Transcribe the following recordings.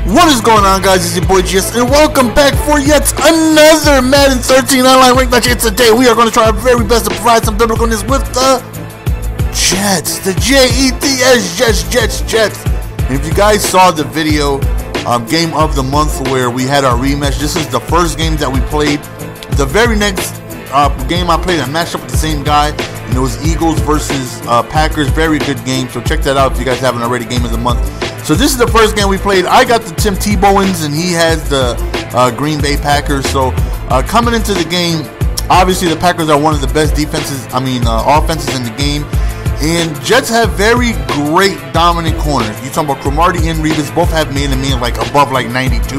What is going on, guys? It's your boy GS, and welcome back for yet another Madden 13 online ranked.WHEN. Today we are going to try our very best to provide some biblicalness with the Jets, the Jets, Jets. And if you guys saw the video, game of the month where we had our rematch, this is the first game that we played. The very next game I played, I matched up with the same guy, and it was Eagles versus Packers. Very good game, so check that out if you guys haven't already. Game of the month. So this is the first game we played. I got the Tim Tebowans, and he has the Green Bay Packers. So coming into the game, obviously the Packers are one of the best offenses in the game. And Jets have very great dominant corners. You talking about Cromartie and Revis, both have man-to-man like above like 92.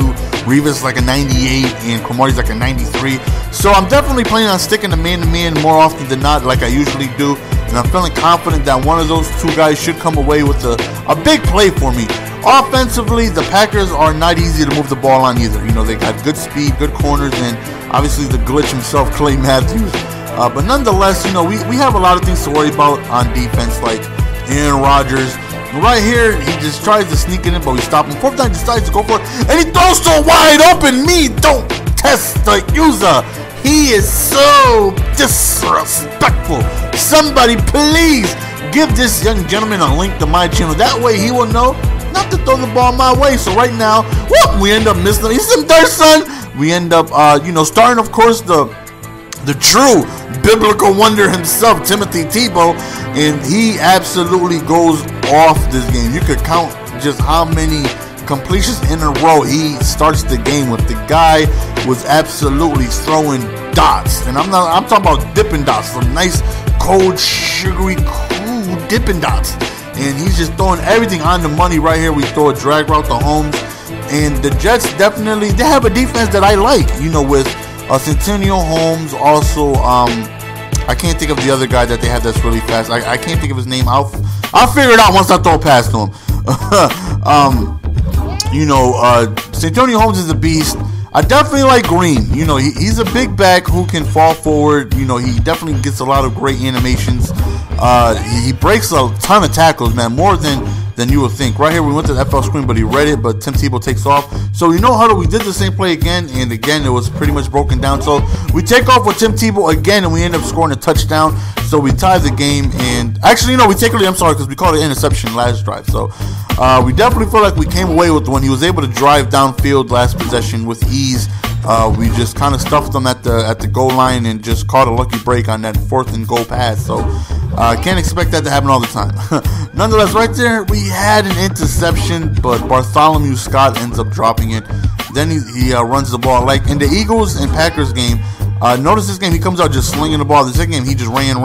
Revis like a 98 and Cromartie's like a 93. So I'm definitely planning on sticking to man-to-man more often than not, like I usually do. And I'm feeling confident that one of those two guys should come away with a big play for me. Offensively, the Packers are not easy to move the ball on either. You know, they got good speed, good corners, and obviously the glitch himself, Clay Matthews. But nonetheless, you know, we have a lot of things to worry about on defense, like Aaron Rodgers. Right here, he just tries to sneak it in, but we stop him. Fourth time, decides to go for it, and he throws so wide open. Me don't test the user. He is so disrespectful. Somebody please give this young gentleman a link to my channel. That way he will know not to throw the ball my way. So right now, whoop, we end up missing him. He's in third, son. We end up, starting, of course, the true biblical wonder himself, Timothy Tebow, and he absolutely goes off this game. You could count just how many completions in a row he starts the game with. The guy was absolutely throwing dots, and I'm talking about dipping dots, some nice cold, sugary, cool dipping dots, and he's just throwing everything on the money. Right here, we throw a drag route to Holmes, and the Jets definitely, they have a defense that I like, you know, with Centennial Holmes, also I can't think of the other guy that they have that's really fast. I can't think of his name. I'll figure it out once I throw a pass to him. Centennial Holmes is a beast. I definitely like Green. You know, he's a big back who can fall forward. You know, he definitely gets a lot of great animations. He breaks a ton of tackles, man, more than you would think. Right here, we went to the FL screen, but he read it, but Tim Tebow takes off. So, you know, Huddle, we did the same play again, and again, it was pretty much broken down. So, we take off with Tim Tebow again, and we end up scoring a touchdown. So, we tie the game, and actually, we take it, I'm sorry, because we called it interception last drive. So, we definitely feel like we came away with one. He was able to drive downfield last possession with ease. We just kind of stuffed them at the goal line and just caught a lucky break on that 4th and goal pass. So can't expect that to happen all the time. Nonetheless, right there we had an interception, but Bartholomew Scott ends up dropping it. Then he runs the ball like in the Eagles and Packers game. Notice this game he comes out just slinging the ball. The second game he just ran.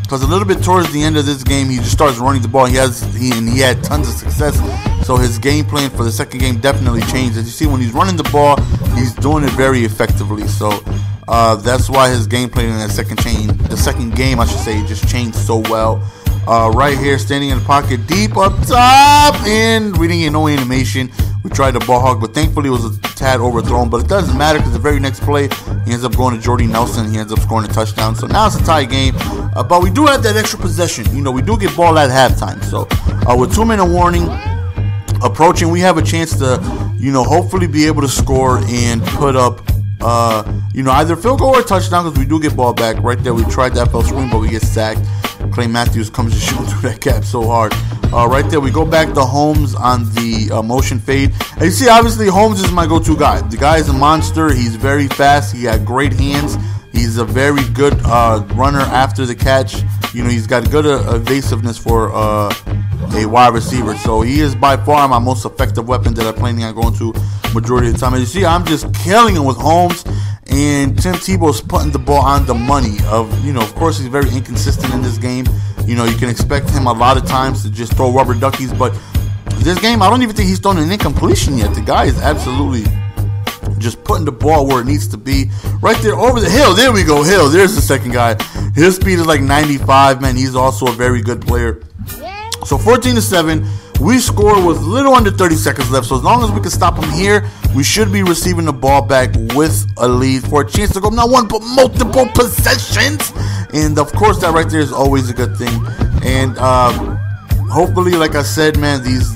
Because a little bit towards the end of this game, he just starts running the ball. He had tons of success. So his game plan for the second game definitely changed. As you see, when he's running the ball, he's doing it very effectively. So that's why his game plan in the second game, I should say, just changed so well. Right here, standing in the pocket, deep up top, and we didn't get no animation. We tried the ball hog, but thankfully it was a tad overthrown. But it doesn't matter because the very next play, he ends up going to Jordy Nelson. He ends up scoring a touchdown. So now it's a tie game. But we do have that extra possession. You know, we do get ball at halftime. So with 2-minute warning approaching, we have a chance to, hopefully be able to score and put up, either field goal or touchdown, because we do get ball back. Right there, we tried that FL screen, but we get sacked. Clay Matthews comes to shoot through that gap so hard. Right there, we go back to Holmes on the motion fade. And you see, obviously, Holmes is my go-to guy. The guy is a monster. He's very fast. He got great hands. He's a very good runner after the catch. You know, he's got good evasiveness for a wide receiver. So he is by far my most effective weapon that I'm planning on going to majority of the time. As you see, I'm just killing him with Holmes. And Tim Tebow's putting the ball on the money. Of course, he's very inconsistent in this game. You can expect him a lot of times to just throw rubber duckies. But this game, I don't even think he's thrown an incompletion yet. The guy is absolutely just putting the ball where it needs to be. Right there over the hill. There we go. Hill. There's the second guy. His speed is like 95, man. He's also a very good player. So 14-7. We score with a little under 30 seconds left. So as long as we can stop him here, we should be receiving the ball back with a lead for a chance to go not one but multiple possessions. And of course, that right there is always a good thing. And hopefully, like I said, man, these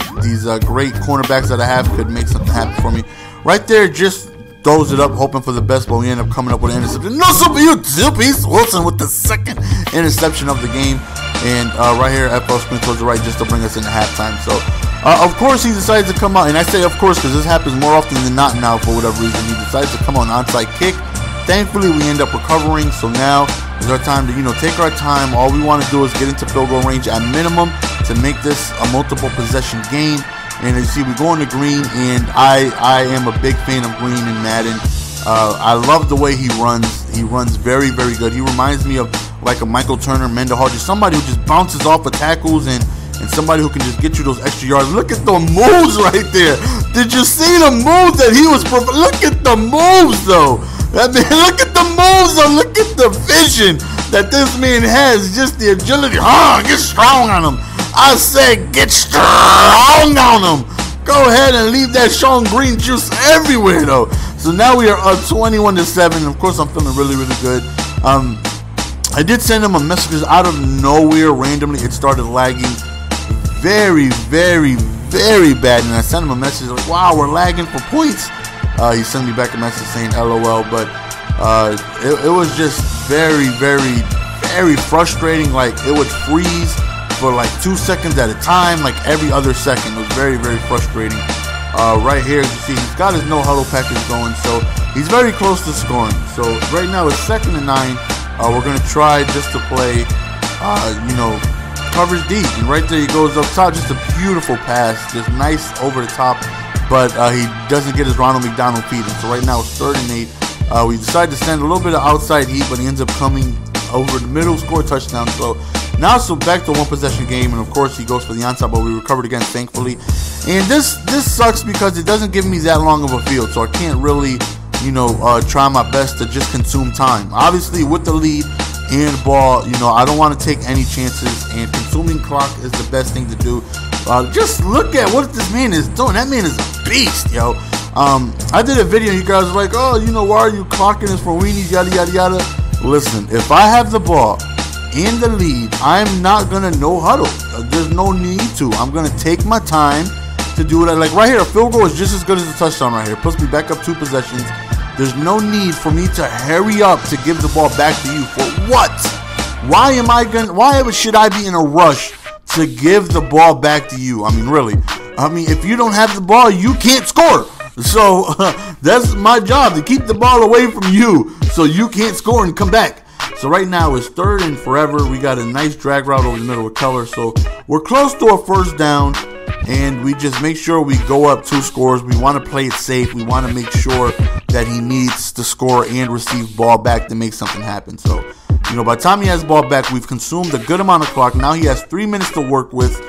great cornerbacks that I have could make something happen for me. Right there, just throws it up, hoping for the best, but we end up coming up with an interception. No, super you, Zippy's Wilson with the second interception of the game. And right here, FL spin towards the right just to bring us into halftime. So, of course, he decides to come out. And I say of course because this happens more often than not now for whatever reason. He decides to come on an onside kick. Thankfully, we end up recovering. So now is our time to, take our time. All we want to do is get into field goal range at minimum to make this a multiple possession game. And as you see, we go into green, and I am a big fan of green in Madden. I love the way he runs. He runs very, very good. He reminds me of like a Michael Turner, Mendenhall, just somebody who just bounces off of tackles and somebody who can just get you those extra yards. Look at the moves right there. Did you see the moves that he was? Look at the moves, though. Look at the moves, though. Look at the vision that this man has. Just the agility. Get strong on him. I said, get strong on him. Go ahead and leave that Sean Green juice everywhere, though. So now we are up 21-7. Of course, I'm feeling really, really good. I did send him a message out of nowhere randomly. It started lagging very, very, very bad. And I sent him a message like, wow, we're lagging for points. He sent me back a message saying LOL. But it was just very, very, very frustrating. Like, it would freeze for like 2 seconds at a time, like every other second. It was very, very frustrating. Right here, you see, he's got his no huddle package going, so he's very close to scoring. So right now it's 2nd and 9. We're gonna try just to play, coverage deep, and right there he goes up top. Just a beautiful pass, just nice over the top, but he doesn't get his Ronald McDonald feed. So right now it's 3rd and 8. We decided to send a little bit of outside heat, but he ends up coming over the middle, score a touchdown. So now it's back to one possession game, and of course he goes for the onside, but we recovered again, thankfully. And this sucks because it doesn't give me that long of a field, so I can't really, try my best to just consume time. Obviously, with the lead and ball, I don't want to take any chances, and consuming clock is the best thing to do. Just look at what this man is doing. That man is a beast, yo. I did a video, you guys were like, oh, why are you clocking this for weenies, yada, yada, yada. Listen, if I have the ball in the lead, I'm not going to no huddle. There's no need to. I'm going to take my time to do it. Like right here, a field goal is just as good as a touchdown right here. Puts me back up 2 possessions. There's no need for me to hurry up to give the ball back to you. For what? Why should I be in a rush to give the ball back to you? I mean, really. If you don't have the ball, you can't score. So that's my job, to keep the ball away from you so you can't score and come back. So right now it's 3rd and forever. We got a nice drag route over the middle with Keller. So we're close to a 1st down, and we just make sure we go up 2 scores. We want to play it safe. We want to make sure that he needs to score and receive ball back to make something happen. So, by the time he has ball back, we've consumed a good amount of clock. Now he has 3 minutes to work with,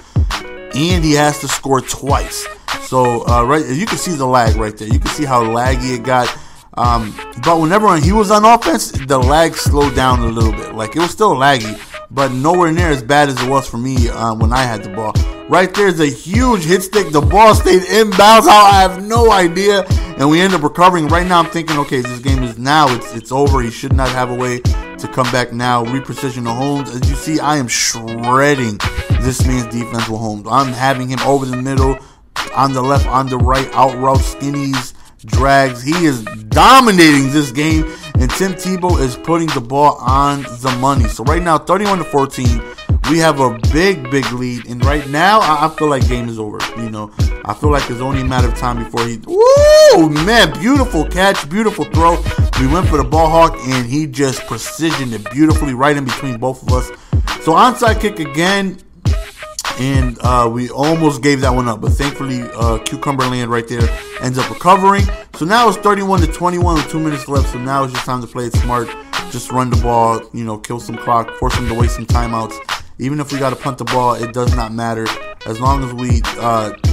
and he has to score twice. So, right, you can see the lag right there. You can see how laggy it got. But whenever he was on offense, the lag slowed down a little bit. Like, it was still laggy, but nowhere near as bad as it was for me when I had the ball. Right there's a huge hit stick. The ball stayed inbounds. How? I have no idea. And we end up recovering. Right now I'm thinking, okay, this game is now. It's over. He should not have a way to come back now. Reposition to Holmes. As you see, I am shredding this man's defense with Holmes. I'm having him over the middle, on the left, on the right, out route, skinnies, drags. He is dominating this game, and Tim Tebow is putting the ball on the money. So right now, 31-14. We have a big lead, and right now, I feel like game is over. I feel like it's only a matter of time before he... Woo! Man, beautiful catch, beautiful throw. We went for the ball hawk, and he just precisioned it beautifully right in between both of us. So onside kick again, and we almost gave that one up, but thankfully, Cucumber Land right there ends up recovering. So now it's 31-21 with 2 minutes left, so now it's just time to play it smart. Just run the ball, kill some clock, force them to waste some timeouts. Even if we got to punt the ball, it does not matter. As long as we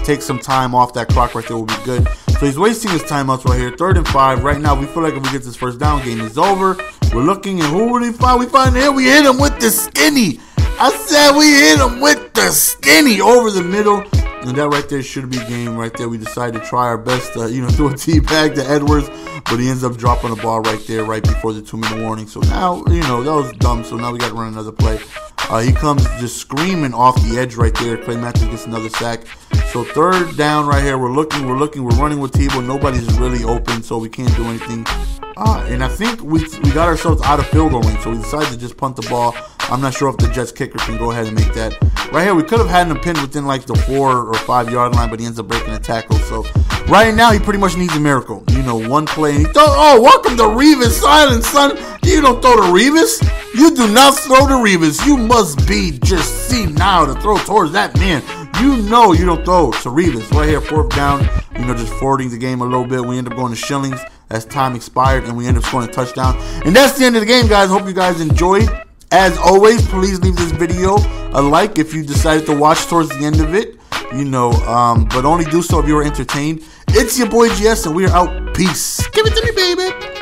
take some time off that clock right there, we'll be good. So he's wasting his timeouts right here. 3rd and 5. Right now, we feel like if we get this 1st down, game is over. We're looking, and who would we find? We find here. We hit him with the skinny. I said we hit him with the skinny over the middle. And that right there should be game right there. We decided to try our best to, do a T-bag to Edwards. But he ends up dropping the ball right there, right before the 2-minute warning. So now, that was dumb. So now we got to run another play. He comes just screaming off the edge right there. Clay Matthews gets another sack. So third down right here. We're looking. We're running with Tebow. Nobody's really open, so we can't do anything. And I think we got ourselves out of field goal range, so we decided to just punt the ball. I'm not sure if the Jets kicker can go ahead and make that. Right here, we could have had him pinned within like the 4 or 5 yard line, but he ends up breaking a tackle. So right now, he pretty much needs a miracle. You know, one play and he throws. Oh, welcome to Revis Silence, son. You don't throw to Revis. You do not throw to Revis. You must be just senile to throw towards that man. You know you don't throw to Revis. Right here, fourth down. You know, just forwarding the game a little bit. We end up going to Shillings as time expired, and we end up scoring a touchdown. And that's the end of the game, guys. Hope you guys enjoyed. As always, please leave this video a like if you decided to watch towards the end of it. You know, but only do so if you were entertained. It's your boy GS, and we are out. Peace. Give it to me, baby.